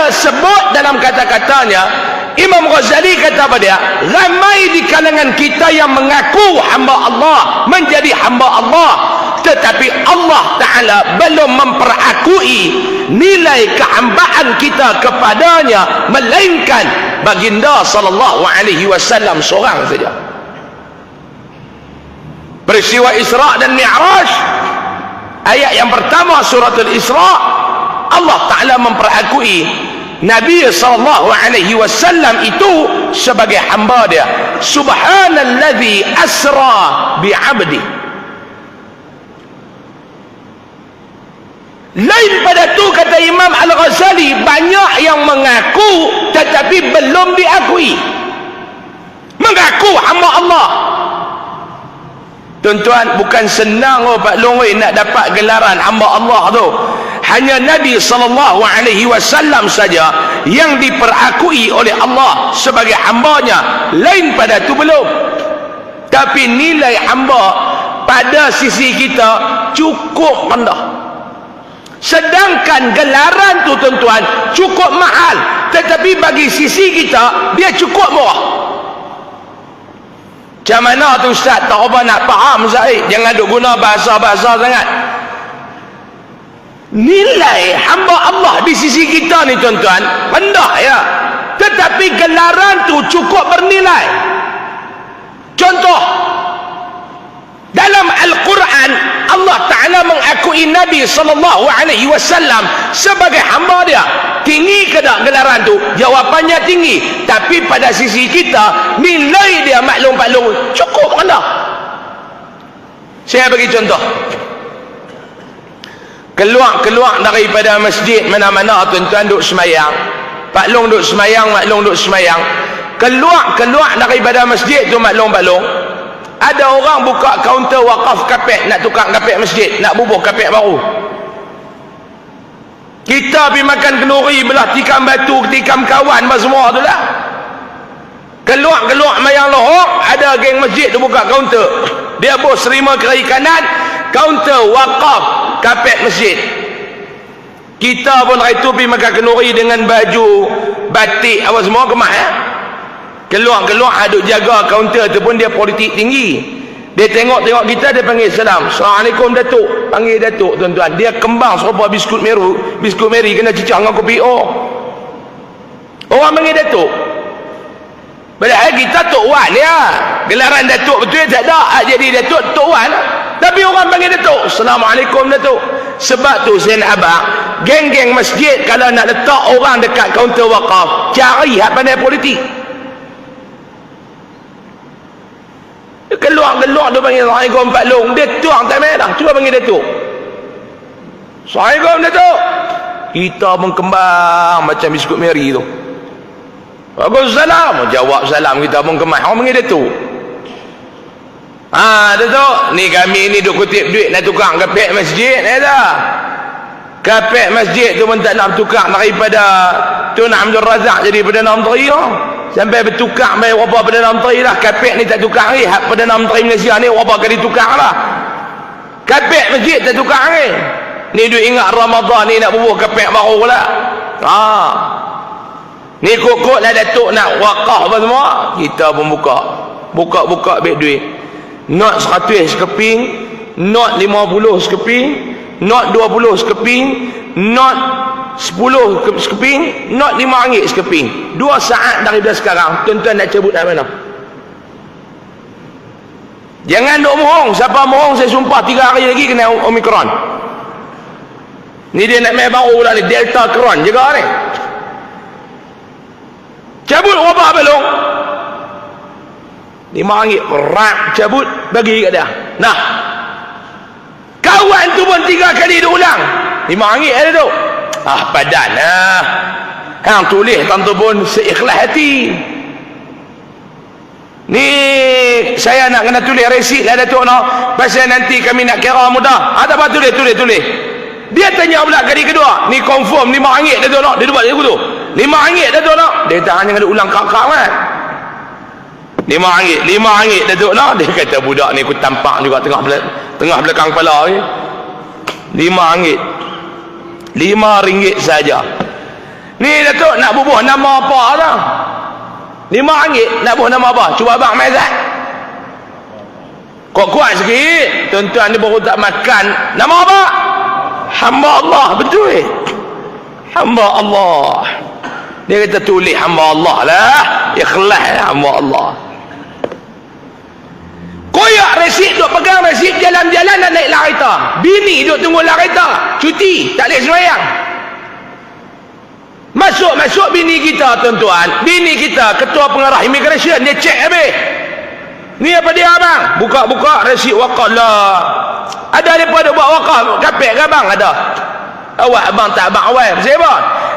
ada sebut dalam kata-katanya. Imam Ghazali kata pada dia, ramai di kalangan kita yang mengaku hamba Allah, menjadi hamba Allah, tetapi Allah Ta'ala belum memperakui nilai kehambaan kita kepadanya, melainkan baginda sallallahu alaihi wasallam seorang saja. Peristiwa Isra dan Mi'raj, ayat yang pertama suratul Isra, Allah Ta'ala memperakui Nabi sallallahu alaihi wasallam itu sebagai hamba dia. Subhanalladzi asra bi'abdi. Lain pada tu, kata Imam Al-Ghazali, banyak yang mengaku tetapi belum diakui. Mengaku hamba Allah. Tuan-tuan, bukan senang Pak Long nak dapat gelaran hamba Allah tu. Hanya Nabi sallallahu alaihi wasallam saja yang diperakui oleh Allah sebagai hambanya. Lain pada tu belum. Tapi nilai hamba pada sisi kita cukup rendah. Sedangkan gelaran tu tuan-tuan cukup mahal, tetapi bagi sisi kita dia cukup murah. Macam mana tu Ustaz? Tak apa nak faham Zaid, jangan duk guna bahasa-bahasa sangat. Nilai hamba Allah di sisi kita ni tuan-tuan rendah ya, tetapi gelaran tu cukup bernilai. Contoh, dalam Al-Quran Allah Ta'ala mengakui Nabi sallallahu alaihi wasallam sebagai hamba dia. Tinggi ke tak gelaran tu? Jawapannya tinggi. Tapi pada sisi kita nilai dia maklum-maklum cukup rendah. Saya bagi contoh. Keluar daripada masjid mana-mana tuan-tuan duk semayang, Pak Long duk semayang, Mak Long duk semayang. Keluar daripada masjid tu Mak Long, ada orang buka kaunter wakaf kapek, nak tukar kapek masjid, nak bubuh kapek baru. Kita pergi makan kenduri, belah tikam batu, tikam kawan semua tu lah. Keluar mayang lohok, ada geng masjid tu buka kaunter. Dia bos terima kiri kanan, kaunter wakaf kapek masjid. Kita pun hari tu pergi makan kenduri dengan baju batik apa semua kemas ya. Keluar aduk jaga kaunter tu pun dia politik tinggi. Dia tengok kita, dia panggil salam. Assalamualaikum Datuk. Panggil Datuk tuan-tuan. Dia kembang serupa biskut meri kena cicak dengan kopi orang panggil Datuk. Padahal kita Tok Wan ya. Gelaran Datuk betul tak ada. Jadi Datuk Tok Wan. Tapi orang panggil Datuk. Assalamualaikum Datuk. Sebab tu Zain Abang, geng-geng masjid kalau nak letak orang dekat kaunter wakaf, cari hak pandai politik. Keluar tu panggil Assalamualaikum Pak Long. Dia tuang tak main dah. Cuba panggil Datuk. Assalamualaikum Datuk. Kita pun kembang macam biskut meri tu. Waalaikumsalam. Jawab salam kita pun kemas. Orang panggil Datuk. Datuk, ni kami ni duk kutip duit nak tukar kapek masjid ni dah. Kapek masjid tu pun tak nak tukar daripada Tun Abdul Razak jadi Perdana Menteri lah. Sampai bertukar bayar berapa Perdana Menteri lah. Kapek ni tak tukar ni. Hak Perdana Menteri Malaysia ni berapa kali tukar lah. Kapek masjid tak tukar ni. Ni duk ingat Ramadan ni nak bubuh kapek baru lah. Ni kok lah Datuk nak wakaf apa semua. Kita pun buka baik duit. Not 100 sekeping, not 50 sekeping, not 20 sekeping, not 10 sekeping, not RM5 sekeping. 2 saat daripada sekarang tuan-tuan nak cabut dari mana? Jangan duk mohong. Siapa mohong saya sumpah 3 hari lagi kena Omicron. Ni dia nak main baru pula ni, Delta Cron juga ni. Cabut berapa belum? RM5 rak cabut bagi kat dia. Nah, kawan tu pun 3 kali dia ulang RM5 ada tu. Padan lah. Hang tulis tentu pun seikhlas hati. Ni saya nak kena tulis resit lah Datuk no. Pasal nanti kami nak kira mudah. Tak apa, tulis. Dia tanya pula kali kedua. Ni confirm RM5 Datuk no. Dia buat dia tu. RM5 Datuk no. Dia tak hanya ada ulang kak-kak kan. RM5 Datuk no. Dia kata budak ni aku tampak juga tengah belakang kepala ni. RM5 saja. Ni Datuk nak bubuh nama apa dah? RM5 nak bubuh nama apa? Cuba abang Maizat. Kok kuat sikit. Tuan-tuan ni baru tak makan. Nama apa? Hamba Allah. Betul. Hamba Allah. Dia kata tulis hamba Allah lah. Ikhlas hamba Allah. Koyak resip duk pegang resip jalan-jalan dan naik kereta. Bini duk tunggu kereta. Cuti. Tak boleh sembahyang. Masuk bini kita tuan-tuan. Bini kita ketua pengarah immigration. Dia cek habis. Ni apa dia abang? Buka-buka resip wakaf lah. Ada daripada buat wakaf. Kapek ke abang? Ada. Awak abang tak abang awal. Siapa?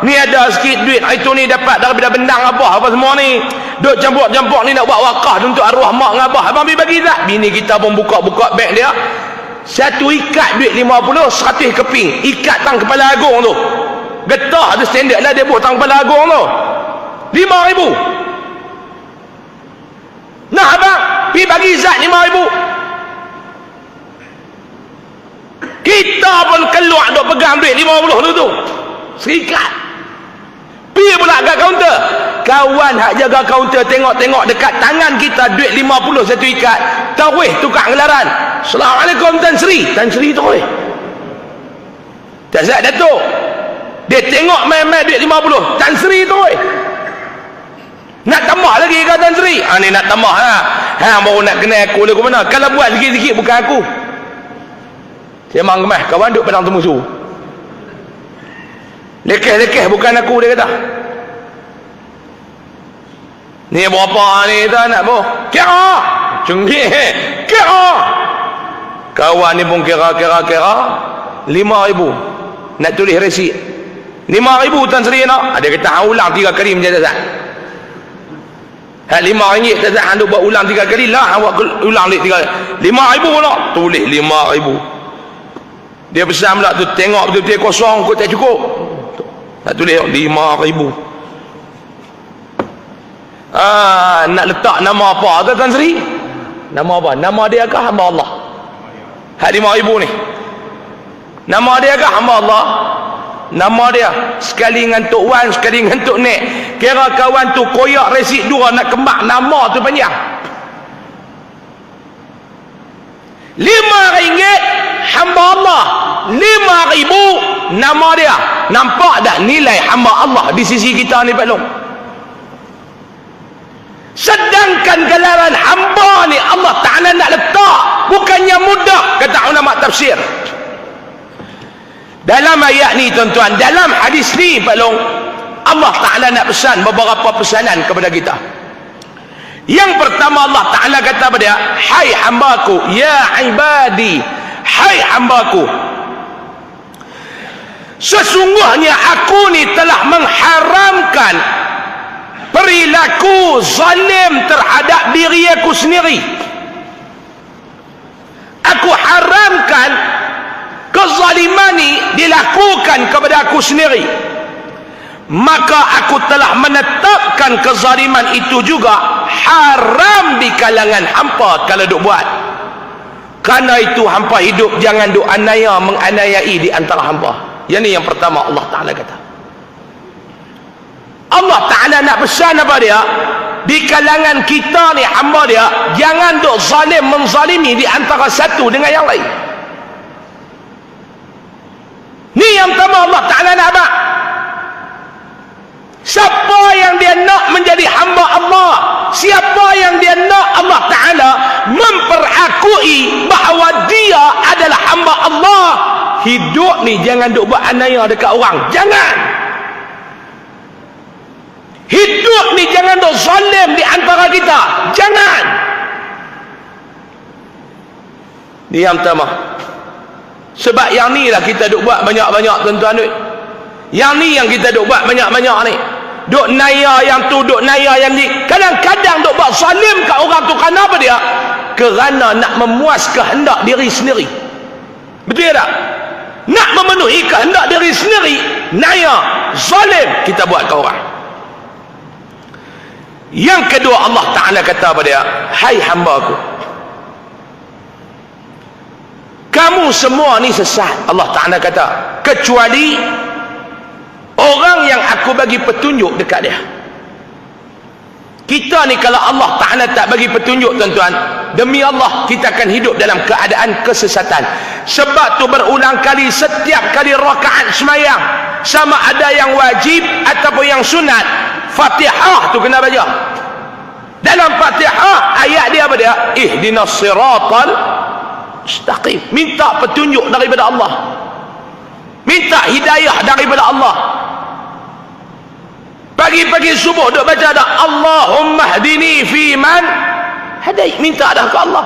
Ni ada sikit duit. Itu ni dapat daripada bendang apa semua ni. Duk campur-campur ni nak buat wakaf untuk arwah mak dengan abah. Abang pergi bagi tak? Bini kita pun buka-buka beg dia. Satu ikat duit 50, 100 keping. Ikat tang kepala agung tu. Getah tu standard lah dia buat tang kepala agung tu. 5,000. Nah abang, pergi bagi zat 5,000. Kita pun keluar duk pegang duit 50 tu. Serikat. Pergi pula kat kaunter. Kawan hak jaga kaunter tengok-tengok dekat tangan kita duit 50 satu ikat. Tawih tukar gelaran. Assalamualaikum Tan Sri. Tan Sri tu weh. Tak siap Datuk. Dia tengok main-main duit 50. Tan Sri tu weh. Nak tambah lagi ke Tan Sri? Ni nak tambah lah. Baru nak kenal aku ke mana. Kalau buat sikit-sikit bukan aku. Saya memang gemah. Kawan duduk padang temusu. Lekeh-lekeh bukan aku dia kata. Ni berapa ni tak nak boh? Kira. Cunggih. Kira. Kawan ni pun kira. 5,000. Nak tulis resip. 5,000 Tan Sri nak. Dia kata ulang 3 kali macam tak. RM5 tak tak buat ulang 3 kali lah. Awak ulang 3 kali. 5,000 nak. Tulis 5,000. Dia pesan pula tu. Tengok betul-betul kosong. Kau tak cukup. Tak tulis 5,000. Nak letak nama apa tu Tan Sri? Nama apa? Nama dia kah hamba Allah? Hak 5,000 ni. Nama dia kah hamba Allah? Nama dia sekali dengan Tok Wan, sekali dengan Tok Nek. Kira kawan tu koyak resip 2 nak kembang nama tu panjang. RM5 hamba Allah. 5,000 nama dia. Nampak tak nilai hamba Allah di sisi kita ni Pak Long? Sedangkan gelaran hamba ni Allah Ta'ala nak letak. Bukannya mudah, kata ulama tafsir. Dalam ayat ni tuan-tuan, dalam hadis ni Pak Long, Allah Ta'ala nak pesan beberapa pesanan kepada kita. Yang pertama Allah Ta'ala kata pada dia, hai hambaku, ya ibadi, hai hambaku, sesungguhnya aku ni telah mengharamkan perilaku zalim terhadap diri aku sendiri. Aku haramkan kezaliman ni dilakukan kepada aku sendiri. Maka aku telah menetapkan kezaliman itu juga haram di kalangan hampa kalau duk buat. Karena itu hampa hidup jangan duk anaya menganiayai di antara hampa. Yang ni yang pertama Allah Ta'ala kata. Allah Ta'ala nak pesan apa dia? Di kalangan kita ni hamba dia, jangan duk zalim menzalimi di antara satu dengan yang lain. Ni yang pertama Allah Ta'ala nak apa? Siapa yang dia nak menjadi hamba Allah, siapa yang dia nak Allah Ta'ala memperakui bahawa dia adalah hamba Allah, hidup ni jangan duk buat anaya dekat orang. Jangan. Hidup ni jangan duk zalim di antara kita. Jangan. Ni yang pertama. Sebab yang ni lah kita duk buat banyak-banyak tuan-tuan duit. Yang ni yang kita duk buat banyak-banyak ni. Duk naya yang tu, duk naya yang ni. Kadang-kadang duk buat zalim kat orang tu kerana apa dia? Kerana nak memuas kehendak diri sendiri. Betul tak? Nak memenuhi kehendak diri sendiri, naya, zalim kita buat ke orang. Yang kedua Allah Ta'ala kata pada dia, hai hamba-Ku, kamu semua ni sesat. Allah Ta'ala kata, kecuali orang yang aku bagi bagi petunjuk dekat dia. Kita ni kalau Allah Ta'ala tak bagi petunjuk, tuan-tuan, demi Allah kita akan hidup dalam keadaan kesesatan. Sebab tu berulang kali, setiap kali rakaat semayang, sama ada yang wajib ataupun yang sunat, Fatihah tu kena baca. Dalam Fatihah ayat dia apa dia? Ihdinas siratal mustaqim. Minta petunjuk daripada Allah, minta hidayah daripada Allah. Pagi-pagi subuh duk baca dah, Allahumma hdini fi man hadai, minta dah ke Allah.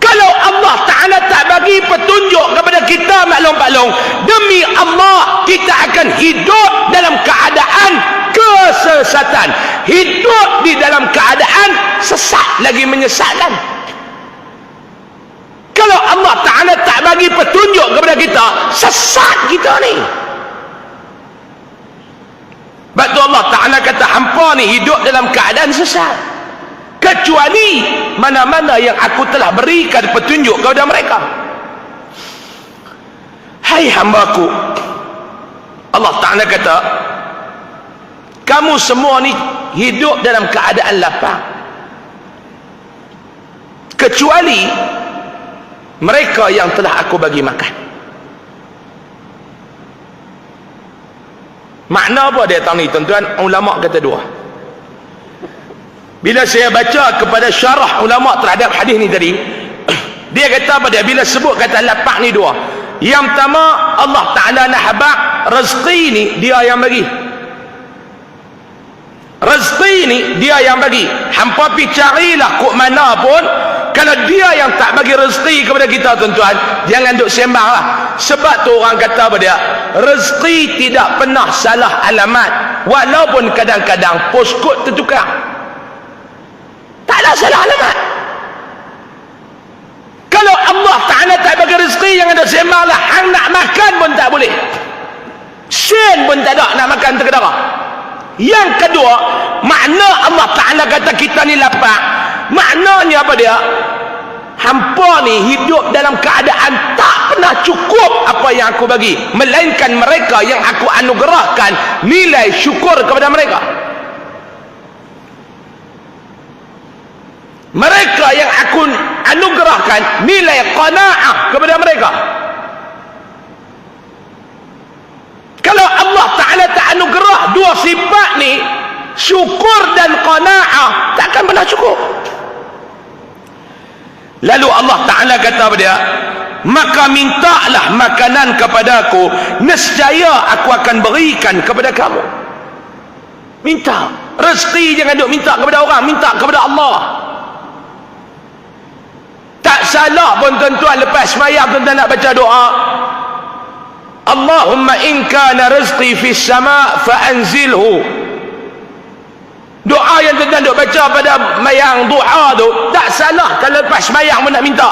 Kalau Allah Ta'ala tak bagi petunjuk kepada kita, maklum-maklum, demi Allah kita akan hidup dalam keadaan kesesatan, hidup di dalam keadaan sesat lagi menyesatkan. Kalau Allah Ta'ala tak bagi petunjuk kepada kita, sesat kita ni. Sebab tu Allah Ta'ala kata hampa ni hidup dalam keadaan sesat, kecuali mana-mana yang aku telah berikan petunjuk kepada mereka. Hai hambaku, Allah Ta'ala kata, kamu semua ni hidup dalam keadaan lapar, kecuali mereka yang telah aku bagi makan. Makna apa dia tahu ni, tuan-tuan? Ulama kata dua. Bila saya baca kepada syarah ulama terhadap hadis ni tadi, dia kata apa dia? Bila sebut kata lapar ni dua. Yang pertama, Allah Ta'ala nak habak rezeki ni dia yang bagi. Rezeki ni dia yang bagi. Hampa pi carilah kok mana pun, kalau dia yang tak bagi rezeki kepada kita, tuan-tuan, jangan duk sembang lah. Sebab tu orang kata apa dia? Rezeki tidak pernah salah alamat, walaupun kadang-kadang poskod tertukar. Taklah salah alamat. Kalau Allah Ta'ala tak bagi rezeki, jangan duk sembang lah. Hang nak makan pun tak boleh, sen pun tak ada nak makan terkedara. Yang kedua, makna Allah Ta'ala kata kita ni lapar, maknanya apa dia? Hampa ni hidup dalam keadaan tak pernah cukup apa yang aku bagi, melainkan mereka yang aku anugerahkan nilai syukur kepada mereka. Mereka yang aku anugerahkan nilai qanaah kepada mereka. Kalau Allah Ta'ala tak anugerah dua sifat ni, syukur dan qanaah, takkan pernah cukup. Lalu Allah Ta'ala kata apa dia? Maka mintalah makanan kepadaku, nescaya aku akan berikan kepada kamu. Minta rezeki, jangan duk minta kepada orang, minta kepada Allah. Tak salah pun, tuan-tuan, lepas semayang tuan-tuan nak baca doa, Allahumma in kana rizqi fis sama' fa anzilhu. Doa yang tuan-tuan duk baca pada mayang duha tu, tak salah kalau lepas semayang pun nak minta.